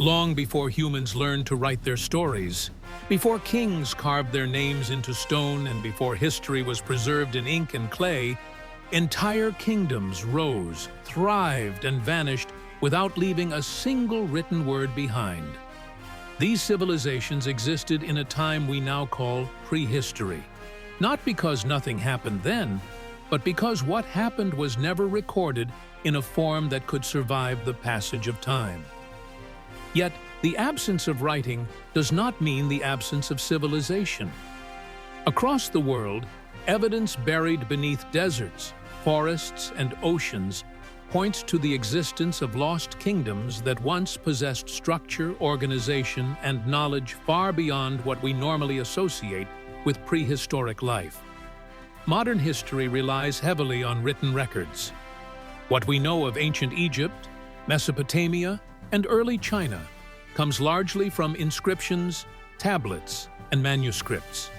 Long before humans learned to write their stories, before kings carved their names into stone and before history was preserved in ink and clay, entire kingdoms rose, thrived, and vanished without leaving a single written word behind. These civilizations existed in a time we now call prehistory, not because nothing happened then, but because what happened was never recorded in a form that could survive the passage of time. Yet, the absence of writing does not mean the absence of civilization. Across the world, evidence buried beneath deserts, forests, and oceans points to the existence of lost kingdoms that once possessed structure, organization, and knowledge far beyond what we normally associate with prehistoric life. Modern history relies heavily on written records. What we know of ancient Egypt, Mesopotamia, and early China comes largely from inscriptions, tablets, and manuscripts.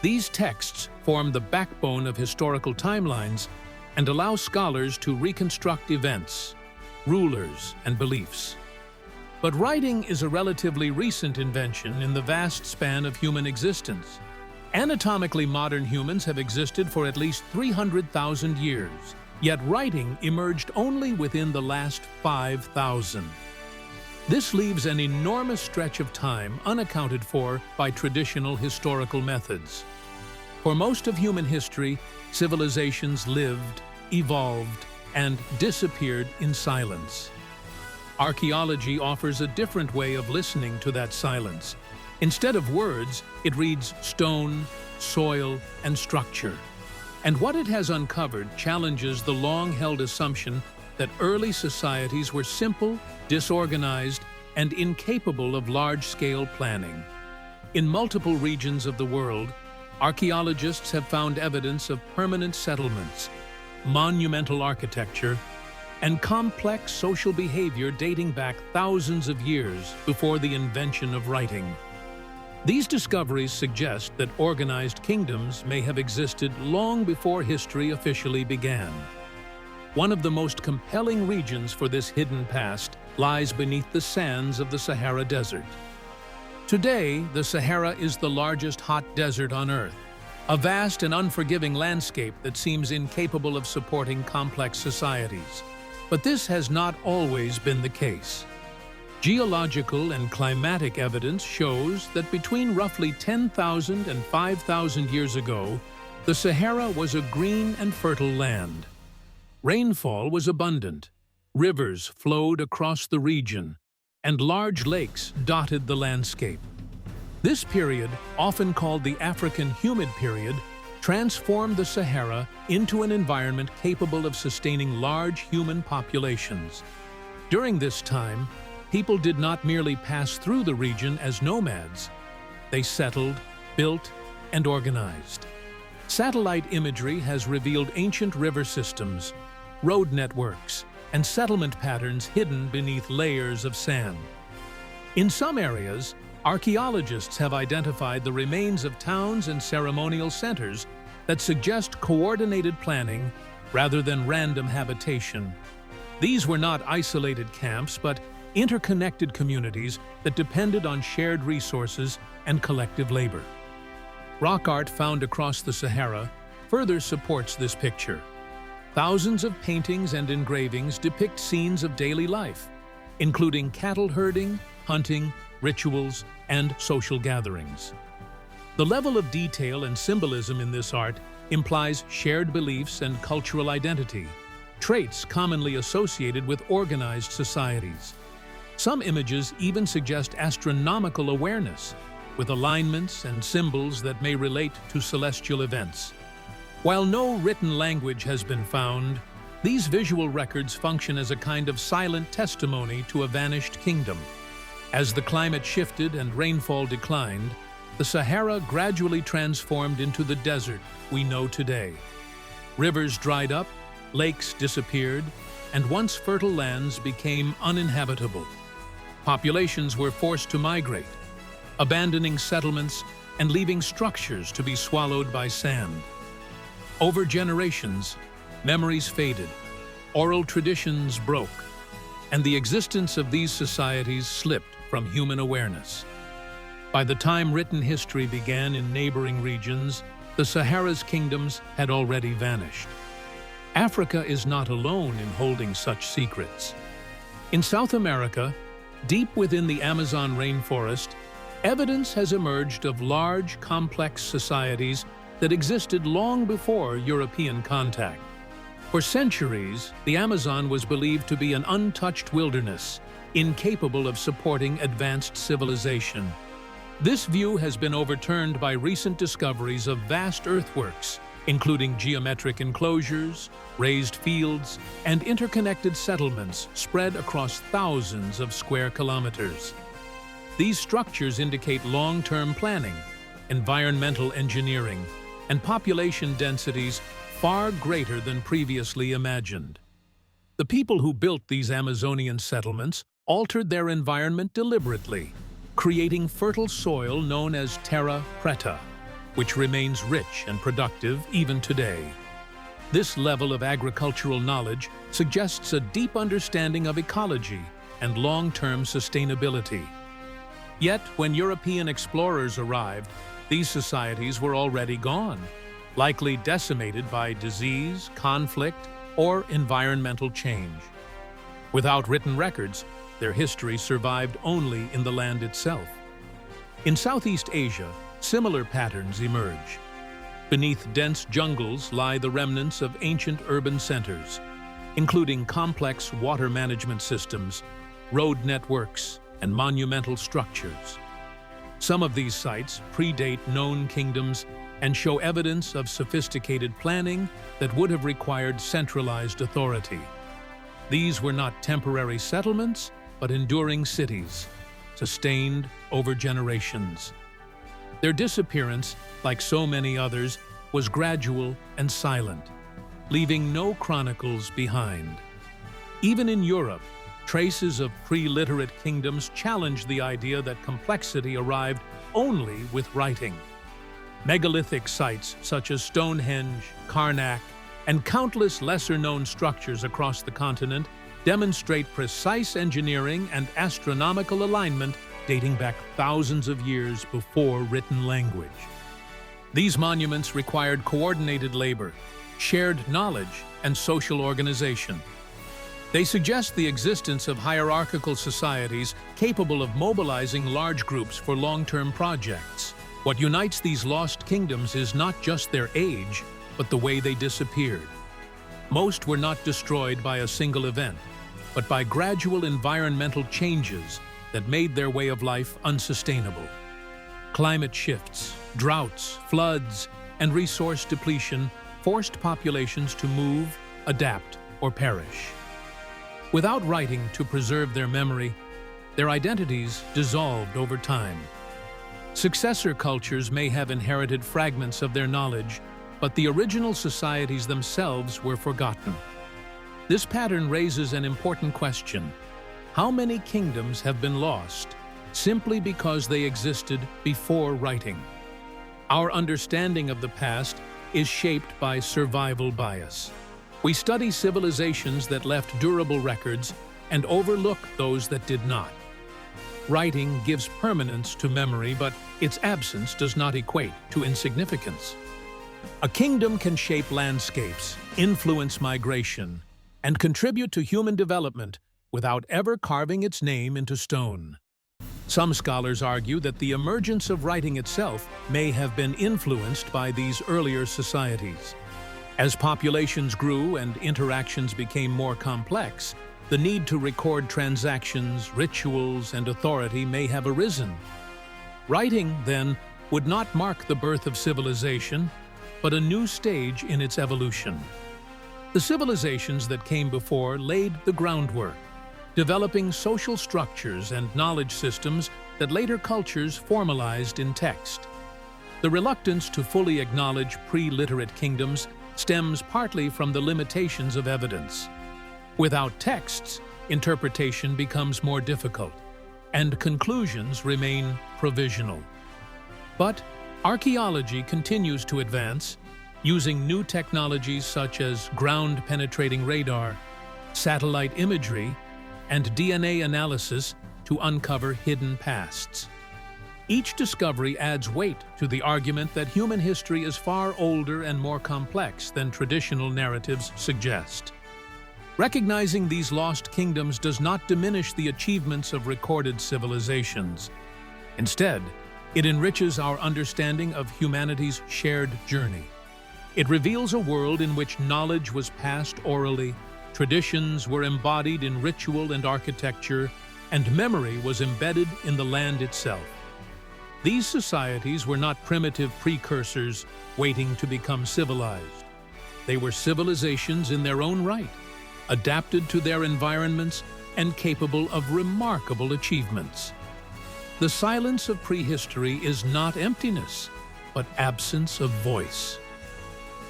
These texts form the backbone of historical timelines and allow scholars to reconstruct events, rulers, and beliefs. But writing is a relatively recent invention in the vast span of human existence. Anatomically modern humans have existed for at least 300,000 years, yet writing emerged only within the last 5,000. This leaves an enormous stretch of time unaccounted for by traditional historical methods. For most of human history, civilizations lived, evolved, and disappeared in silence. Archaeology offers a different way of listening to that silence. Instead of words, it reads stone, soil, and structure. And what it has uncovered challenges the long-held assumption that early societies were simple, disorganized, and incapable of large-scale planning. In multiple regions of the world, archaeologists have found evidence of permanent settlements, monumental architecture, and complex social behavior dating back thousands of years before the invention of writing. These discoveries suggest that organized kingdoms may have existed long before history officially began. One of the most compelling regions for this hidden past lies beneath the sands of the Sahara Desert. Today, the Sahara is the largest hot desert on Earth, a vast and unforgiving landscape that seems incapable of supporting complex societies. But this has not always been the case. Geological and climatic evidence shows that between roughly 10,000 and 5,000 years ago, the Sahara was a green and fertile land. Rainfall was abundant, rivers flowed across the region, and large lakes dotted the landscape. This period, often called the African Humid Period, transformed the Sahara into an environment capable of sustaining large human populations. During this time, people did not merely pass through the region as nomads. They settled, built, and organized. Satellite imagery has revealed ancient river systems, road networks, and settlement patterns hidden beneath layers of sand. In some areas, archaeologists have identified the remains of towns and ceremonial centers that suggest coordinated planning rather than random habitation. These were not isolated camps, but interconnected communities that depended on shared resources and collective labor. Rock art found across the Sahara further supports this picture. Thousands of paintings and engravings depict scenes of daily life, including cattle herding, hunting, rituals, and social gatherings. The level of detail and symbolism in this art implies shared beliefs and cultural identity, traits commonly associated with organized societies. Some images even suggest astronomical awareness, with alignments and symbols that may relate to celestial events. While no written language has been found, these visual records function as a kind of silent testimony to a vanished kingdom. As the climate shifted and rainfall declined, the Sahara gradually transformed into the desert we know today. Rivers dried up, lakes disappeared, and once fertile lands became uninhabitable. Populations were forced to migrate, abandoning settlements and leaving structures to be swallowed by sand. Over generations, memories faded, oral traditions broke, and the existence of these societies slipped from human awareness. By the time written history began in neighboring regions, the Sahara's kingdoms had already vanished. Africa is not alone in holding such secrets. In South America, deep within the Amazon rainforest, evidence has emerged of large, complex societies that existed long before European contact. For centuries, the Amazon was believed to be an untouched wilderness, incapable of supporting advanced civilization. This view has been overturned by recent discoveries of vast earthworks, including geometric enclosures, raised fields, and interconnected settlements spread across thousands of square kilometers. These structures indicate long-term planning, environmental engineering, and population densities far greater than previously imagined. The people who built these Amazonian settlements altered their environment deliberately, creating fertile soil known as terra preta, which remains rich and productive even today. This level of agricultural knowledge suggests a deep understanding of ecology and long-term sustainability. Yet, when European explorers arrived, these societies were already gone, likely decimated by disease, conflict, or environmental change. Without written records, their history survived only in the land itself. In Southeast Asia, similar patterns emerge. Beneath dense jungles lie the remnants of ancient urban centers, including complex water management systems, road networks, and monumental structures. Some of these sites predate known kingdoms and show evidence of sophisticated planning that would have required centralized authority. These were not temporary settlements, but enduring cities, sustained over generations. Their disappearance, like so many others, was gradual and silent, leaving no chronicles behind. Even in Europe, traces of pre-literate kingdoms challenge the idea that complexity arrived only with writing. Megalithic sites such as Stonehenge, Karnak, and countless lesser-known structures across the continent demonstrate precise engineering and astronomical alignment dating back thousands of years before written language. These monuments required coordinated labor, shared knowledge, and social organization. They suggest the existence of hierarchical societies capable of mobilizing large groups for long-term projects. What unites these lost kingdoms is not just their age, but the way they disappeared. Most were not destroyed by a single event, but by gradual environmental changes that made their way of life unsustainable. Climate shifts, droughts, floods, and resource depletion forced populations to move, adapt, or perish. Without writing to preserve their memory, their identities dissolved over time. Successor cultures may have inherited fragments of their knowledge, but the original societies themselves were forgotten. This pattern raises an important question. How many kingdoms have been lost simply because they existed before writing? Our understanding of the past is shaped by survival bias. We study civilizations that left durable records and overlook those that did not. Writing gives permanence to memory, but its absence does not equate to insignificance. A kingdom can shape landscapes, influence migration, and contribute to human development without ever carving its name into stone. Some scholars argue that the emergence of writing itself may have been influenced by these earlier societies. As populations grew and interactions became more complex, the need to record transactions, rituals, and authority may have arisen. Writing, then, would not mark the birth of civilization, but a new stage in its evolution. The civilizations that came before laid the groundwork, developing social structures and knowledge systems that later cultures formalized in text. The reluctance to fully acknowledge pre-literate kingdoms stems partly from the limitations of evidence. Without texts, interpretation becomes more difficult, and conclusions remain provisional. But archaeology continues to advance, using new technologies such as ground-penetrating radar, satellite imagery, and DNA analysis to uncover hidden pasts. Each discovery adds weight to the argument that human history is far older and more complex than traditional narratives suggest. Recognizing these lost kingdoms does not diminish the achievements of recorded civilizations. Instead, it enriches our understanding of humanity's shared journey. It reveals a world in which knowledge was passed orally, traditions were embodied in ritual and architecture, and memory was embedded in the land itself. These societies were not primitive precursors waiting to become civilized. They were civilizations in their own right, adapted to their environments and capable of remarkable achievements. The silence of prehistory is not emptiness, but absence of voice.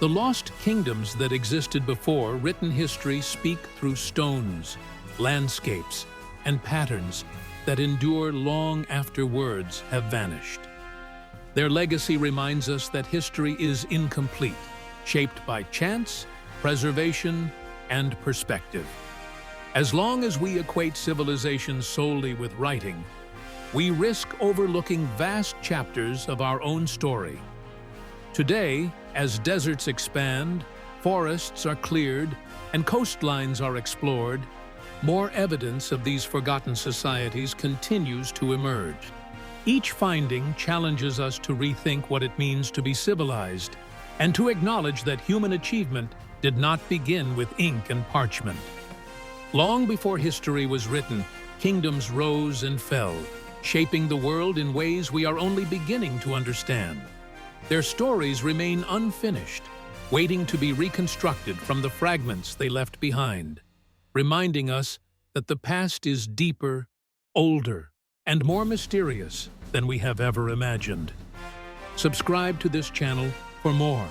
The lost kingdoms that existed before written history speak through stones, landscapes, and patterns that endure long after words have vanished. Their legacy reminds us that history is incomplete, shaped by chance, preservation, and perspective. As long as we equate civilization solely with writing, we risk overlooking vast chapters of our own story. Today, as deserts expand, forests are cleared, and coastlines are explored, more evidence of these forgotten societies continues to emerge. Each finding challenges us to rethink what it means to be civilized, and to acknowledge that human achievement did not begin with ink and parchment. Long before history was written, kingdoms rose and fell, shaping the world in ways we are only beginning to understand. Their stories remain unfinished, waiting to be reconstructed from the fragments they left behind, reminding us that the past is deeper, older, and more mysterious than we have ever imagined. Subscribe to this channel for more.